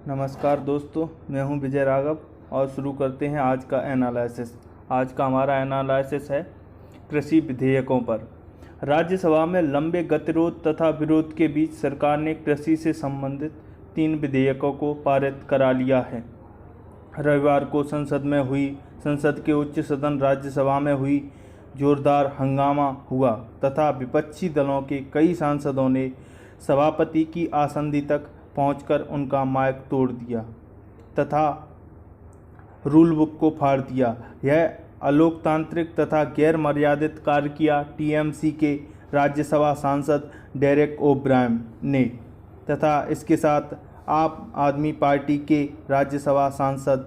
नमस्कार दोस्तों, मैं हूं विजय राघव और शुरू करते हैं आज का एनालिसिस। आज का हमारा एनालिसिस है कृषि विधेयकों पर। राज्यसभा में लंबे गतिरोध तथा विरोध के बीच सरकार ने कृषि से संबंधित 3 विधेयकों को पारित करा लिया है। रविवार को संसद के उच्च सदन राज्यसभा में हुई जोरदार हंगामा हुआ तथा विपक्षी दलों के कई सांसदों ने सभापति की आसंदी तक पहुंचकर उनका माइक तोड़ दिया तथा रूल बुक को फाड़ दिया। यह अलोकतांत्रिक तथा गैर मर्यादित कार्य किया टीएमसी के राज्यसभा सांसद डेरेक ओब्रायन ने तथा इसके साथ आम आदमी पार्टी के राज्यसभा सांसद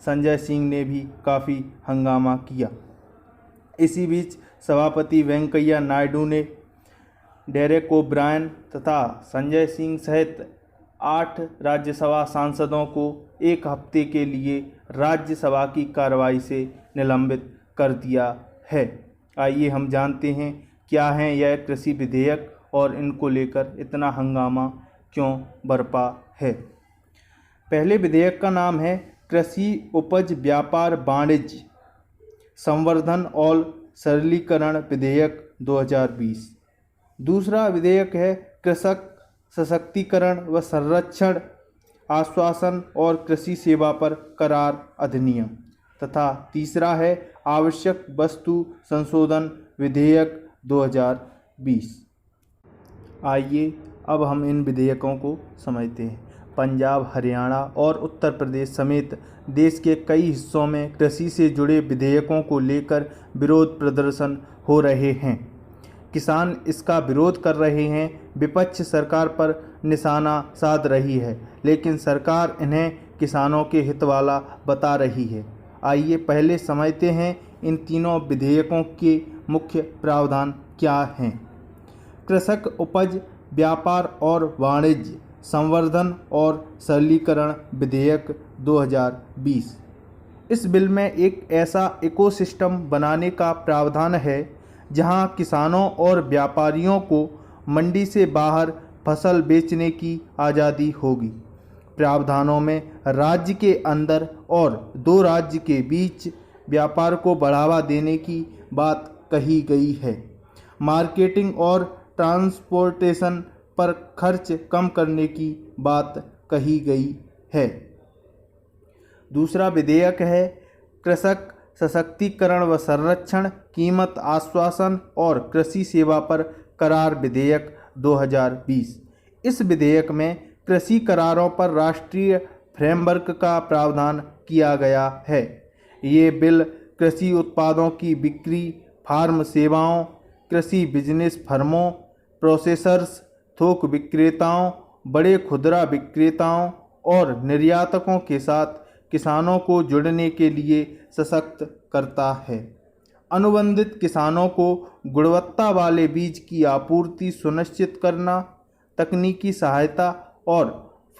संजय सिंह ने भी काफ़ी हंगामा किया। इसी बीच सभापति वेंकैया नायडू ने डेरेक ओब्रायन तथा संजय सिंह सहित 8 राज्यसभा सांसदों को 1 हफ्ते के लिए राज्यसभा की कार्रवाई से निलंबित कर दिया है। आइए हम जानते हैं क्या हैं यह कृषि विधेयक और इनको लेकर इतना हंगामा क्यों बरपा है। पहले विधेयक का नाम है कृषि उपज व्यापार वाणिज्य संवर्धन और सरलीकरण विधेयक 2020। दूसरा विधेयक है कृषक सशक्तिकरण व संरक्षण आश्वासन और कृषि सेवा पर करार अधिनियम तथा तीसरा है आवश्यक वस्तु संशोधन विधेयक 2020। आइए अब हम इन विधेयकों को समझते हैं। पंजाब, हरियाणा और उत्तर प्रदेश समेत देश के कई हिस्सों में कृषि से जुड़े विधेयकों को लेकर विरोध प्रदर्शन हो रहे हैं। किसान इसका विरोध कर रहे हैं। विपक्ष सरकार पर निशाना साध रही है, लेकिन सरकार इन्हें किसानों के हित वाला बता रही है। आइए पहले समझते हैं इन तीनों विधेयकों के मुख्य प्रावधान क्या हैं। कृषक उपज व्यापार और वाणिज्य संवर्धन और सरलीकरण विधेयक 2020। इस बिल में एक ऐसा इकोसिस्टम बनाने का प्रावधान है जहां किसानों और व्यापारियों को मंडी से बाहर फसल बेचने की आज़ादी होगी। प्रावधानों में राज्य के अंदर और 2 राज्य के बीच व्यापार को बढ़ावा देने की बात कही गई है। मार्केटिंग और ट्रांसपोर्टेशन पर खर्च कम करने की बात कही गई है। दूसरा विधेयक है कृषक सशक्तिकरण व संरक्षण कीमत आश्वासन और कृषि सेवा पर करार विधेयक 2020। इस विधेयक में कृषि करारों पर राष्ट्रीय फ्रेमवर्क का प्रावधान किया गया है। ये बिल कृषि उत्पादों की बिक्री, फार्म सेवाओं, कृषि बिजनेस फर्मों, प्रोसेसर्स, थोक विक्रेताओं, बड़े खुदरा विक्रेताओं और निर्यातकों के साथ किसानों को जुड़ने के लिए सशक्त करता है। अनुबंधित किसानों को गुणवत्ता वाले बीज की आपूर्ति सुनिश्चित करना, तकनीकी सहायता और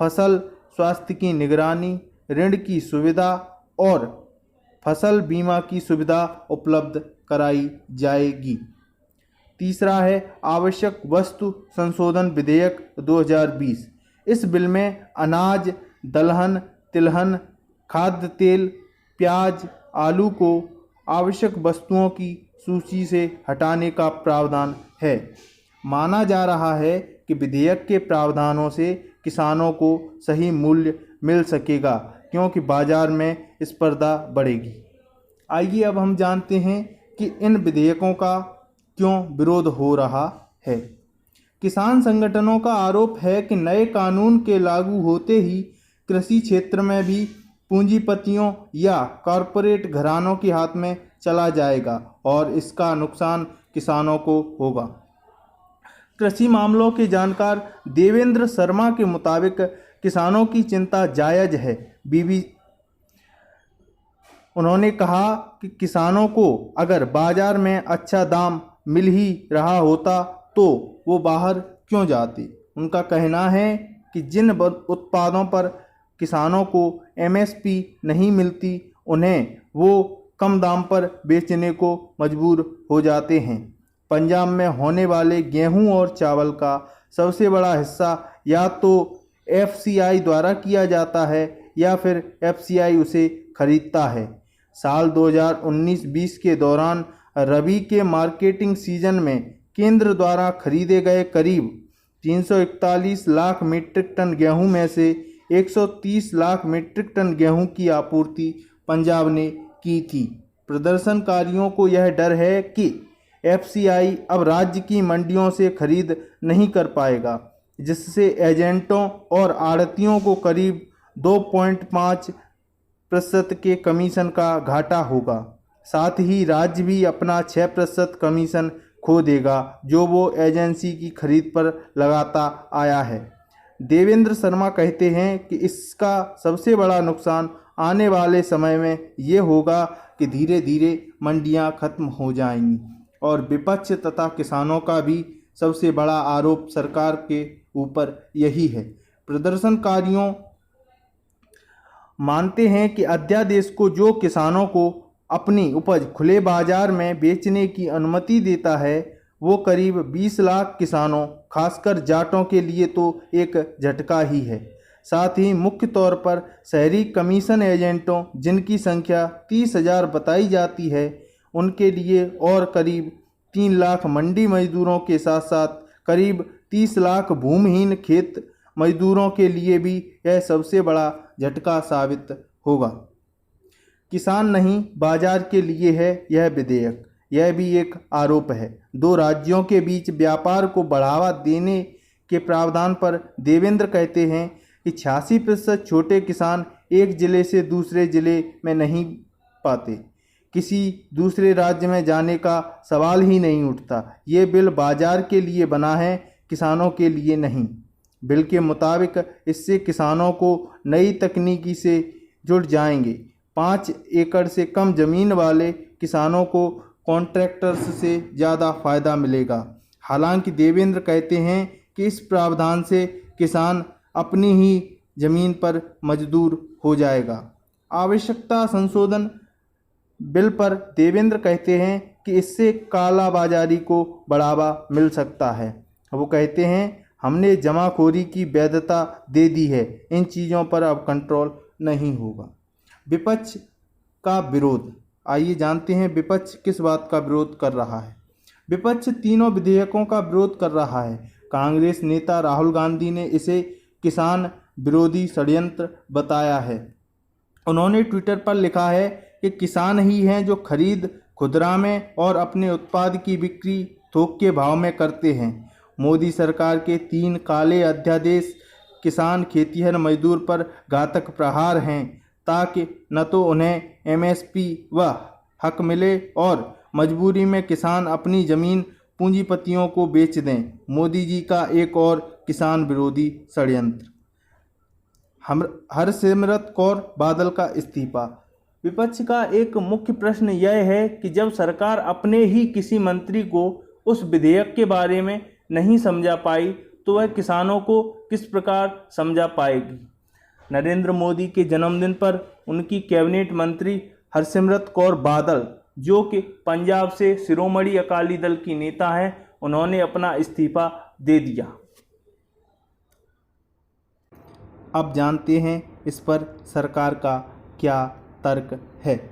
फसल स्वास्थ्य की निगरानी, ऋण की सुविधा और फसल बीमा की सुविधा उपलब्ध कराई जाएगी। तीसरा है आवश्यक वस्तु संशोधन विधेयक 2020। इस बिल में अनाज, दलहन, तिलहन, खाद्य तेल, प्याज, आलू को आवश्यक वस्तुओं की सूची से हटाने का प्रावधान है। माना जा रहा है कि विधेयक के प्रावधानों से किसानों को सही मूल्य मिल सकेगा क्योंकि बाजार में स्पर्धा बढ़ेगी। आइए अब हम जानते हैं कि इन विधेयकों का क्यों विरोध हो रहा है। किसान संगठनों का आरोप है कि नए कानून के लागू होते ही कृषि क्षेत्र में भी पूंजीपतियों या कॉरपोरेट घरानों के हाथ में चला जाएगा और इसका नुकसान किसानों को होगा। कृषि मामलों के जानकार देवेंद्र शर्मा के मुताबिक किसानों की चिंता जायज़ है। उन्होंने कहा कि किसानों को अगर बाजार में अच्छा दाम मिल ही रहा होता तो वो बाहर क्यों जाते। उनका कहना है कि जिन उत्पादों पर किसानों को एमएसपी नहीं मिलती उन्हें वो कम दाम पर बेचने को मजबूर हो जाते हैं। पंजाब में होने वाले गेहूं और चावल का सबसे बड़ा हिस्सा या तो एफसीआई द्वारा किया जाता है या फिर एफसीआई उसे खरीदता है। साल 2019-20 के दौरान रबी के मार्केटिंग सीजन में केंद्र द्वारा खरीदे गए करीब 341 लाख मीट्रिक टन गेहूं में से 130 लाख मीट्रिक टन गेहूं की आपूर्ति पंजाब ने की थी। प्रदर्शनकारियों को यह डर है कि एफसीआई अब राज्य की मंडियों से खरीद नहीं कर पाएगा, जिससे एजेंटों और आढ़तियों को करीब 2.5% के कमीशन का घाटा होगा। साथ ही राज्य भी अपना 6% कमीशन खो देगा, जो वो एजेंसी की खरीद पर लगाता आया है। देवेंद्र शर्मा कहते हैं कि इसका सबसे बड़ा नुकसान आने वाले समय में ये होगा कि धीरे धीरे मंडियां खत्म हो जाएंगी। और विपक्ष तथा किसानों का भी सबसे बड़ा आरोप सरकार के ऊपर यही है। प्रदर्शनकारियों मानते हैं कि अध्यादेश को जो किसानों को अपनी उपज खुले बाजार में बेचने की अनुमति देता है, वो करीब 20 लाख किसानों, खासकर जाटों के लिए तो एक झटका ही है। साथ ही मुख्य तौर पर शहरी कमीशन एजेंटों, जिनकी संख्या 30,000 बताई जाती है, उनके लिए और करीब 3 लाख मंडी मजदूरों के साथ साथ करीब 30 लाख भूमिहीन खेत मजदूरों के लिए भी यह सबसे बड़ा झटका साबित होगा। किसान नहीं, बाजार के लिए है यह विधेयक, यह भी एक आरोप है। दो राज्यों के बीच व्यापार को बढ़ावा देने के प्रावधान पर देवेंद्र कहते हैं कि 86% छोटे किसान एक जिले से दूसरे जिले में नहीं पाते। किसी दूसरे राज्य में जाने का सवाल ही नहीं उठता। ये बिल बाजार के लिए बना है, किसानों के लिए नहीं। बिल के मुताबिक इससे किसानों को नई तकनीकी से जुड़ जाएंगे। 5 एकड़ से कम जमीन वाले किसानों को कॉन्ट्रैक्टर्स से ज़्यादा फ़ायदा मिलेगा। हालांकि देवेंद्र कहते हैं कि इस प्रावधान से किसान अपनी ही जमीन पर मजदूर हो जाएगा। आवश्यकता संशोधन बिल पर देवेंद्र कहते हैं कि इससे कालाबाजारी को बढ़ावा मिल सकता है। वो कहते हैं, हमने जमाखोरी की वैधता दे दी है, इन चीज़ों पर अब कंट्रोल नहीं होगा। विपक्ष का विरोध। आइए जानते हैं विपक्ष किस बात का विरोध कर रहा है। विपक्ष तीनों विधेयकों का विरोध कर रहा है। कांग्रेस नेता राहुल गांधी ने इसे किसान विरोधी षड्यंत्र बताया है। उन्होंने ट्विटर पर लिखा है कि किसान ही हैं जो खरीद खुदरा में और अपने उत्पाद की बिक्री थोक के भाव में करते हैं। मोदी सरकार के 3 काले अध्यादेश किसान खेतीहर मजदूर पर घातक प्रहार हैं, ताकि न तो उन्हें एमएसपी व हक मिले और मजबूरी में किसान अपनी ज़मीन पूंजीपतियों को बेच दें। मोदी जी का एक और किसान विरोधी षड्यंत्र। हरसिमरत कौर बादल का इस्तीफा। विपक्ष का एक मुख्य प्रश्न यह है कि जब सरकार अपने ही किसी मंत्री को उस विधेयक के बारे में नहीं समझा पाई, तो वह किसानों को किस प्रकार समझा पाएगी। नरेंद्र मोदी के जन्मदिन पर उनकी कैबिनेट मंत्री हरसिमरत कौर बादल, जो कि पंजाब से शिरोमणि अकाली दल की नेता हैं, उन्होंने अपना इस्तीफा दे दिया। अब जानते हैं इस पर सरकार का क्या तर्क है।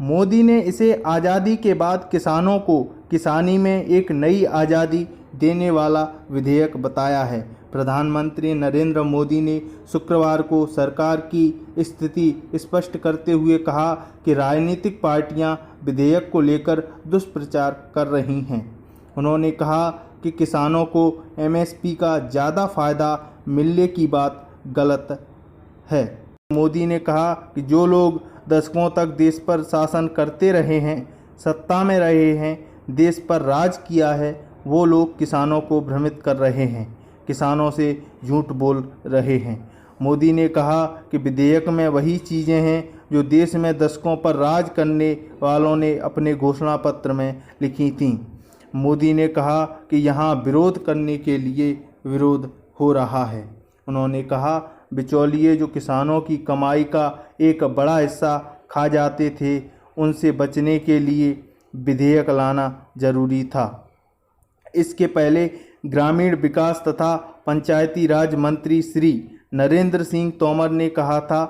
मोदी ने इसे आज़ादी के बाद किसानों को किसानी में एक नई आज़ादी देने वाला विधेयक बताया है। प्रधानमंत्री नरेंद्र मोदी ने शुक्रवार को सरकार की स्थिति स्पष्ट करते हुए कहा कि राजनीतिक पार्टियां विधेयक को लेकर दुष्प्रचार कर रही हैं। उन्होंने कहा कि किसानों को एमएसपी का ज़्यादा फ़ायदा मिलने की बात गलत है। मोदी ने कहा कि जो लोग दशकों तक देश पर शासन करते रहे हैं, सत्ता में रहे हैं, देश पर राज किया है, वो लोग किसानों को भ्रमित कर रहे हैं, किसानों से झूठ बोल रहे हैं। मोदी ने कहा कि विधेयक में वही चीज़ें हैं जो देश में दशकों पर राज करने वालों ने अपने घोषणा पत्र में लिखी थीं। मोदी ने कहा कि यहाँ विरोध करने के लिए विरोध हो रहा है। उन्होंने कहा, बिचौलिए जो किसानों की कमाई का एक बड़ा हिस्सा खा जाते थे, उनसे बचने के लिए विधेयक लाना जरूरी था। इसके पहले ग्रामीण विकास तथा पंचायती राज मंत्री श्री नरेंद्र सिंह तोमर ने कहा था,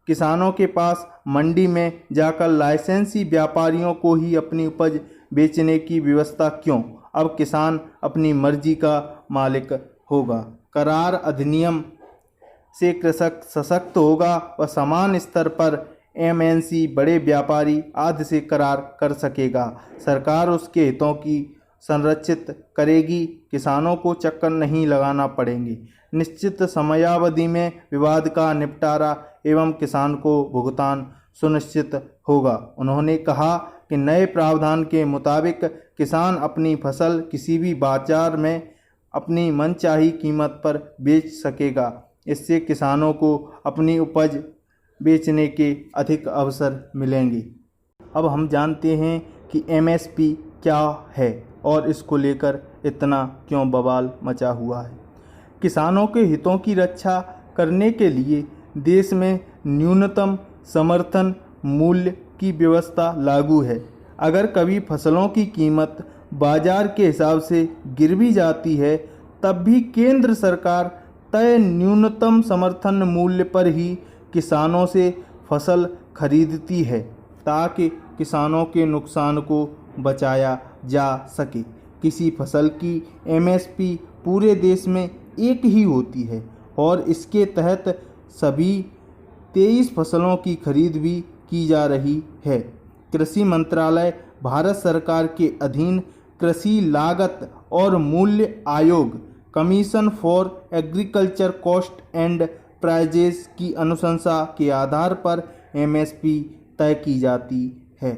किसानों के पास मंडी में जाकर लाइसेंसी व्यापारियों को ही अपनी उपज बेचने की व्यवस्था क्यों? अब किसान अपनी मर्जी का मालिक होगा। करार अधिनियम से कृषक सशक्त होगा व समान स्तर पर एमएनसी, बड़े व्यापारी आदि से करार कर सकेगा। सरकार उसके हितों की संरक्षित करेगी, किसानों को चक्कर नहीं लगाना पड़ेंगे। निश्चित समयावधि में विवाद का निपटारा एवं किसान को भुगतान सुनिश्चित होगा। उन्होंने कहा कि नए प्रावधान के मुताबिक किसान अपनी फसल किसी भी बाजार में अपनी मनचाही कीमत पर बेच सकेगा। इससे किसानों को अपनी उपज बेचने के अधिक अवसर मिलेंगे। अब हम जानते हैं कि एमएसपी क्या है और इसको लेकर इतना क्यों बवाल मचा हुआ है। किसानों के हितों की रक्षा करने के लिए देश में न्यूनतम समर्थन मूल्य की व्यवस्था लागू है। अगर कभी फसलों की कीमत बाजार के हिसाब से गिर भी जाती है, तब भी केंद्र सरकार तय न्यूनतम समर्थन मूल्य पर ही किसानों से फसल खरीदती है, ताकि किसानों के नुकसान को बचाया जा सके। किसी फसल की एमएसपी पूरे देश में एक ही होती है और इसके तहत सभी 23 फसलों की खरीद भी की जा रही है। कृषि मंत्रालय भारत सरकार के अधीन कृषि लागत और मूल्य आयोग, commission for agriculture cost and prices की अनुशंसा के आधार पर एमएसपी तय की जाती है।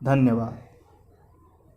धन्यवाद।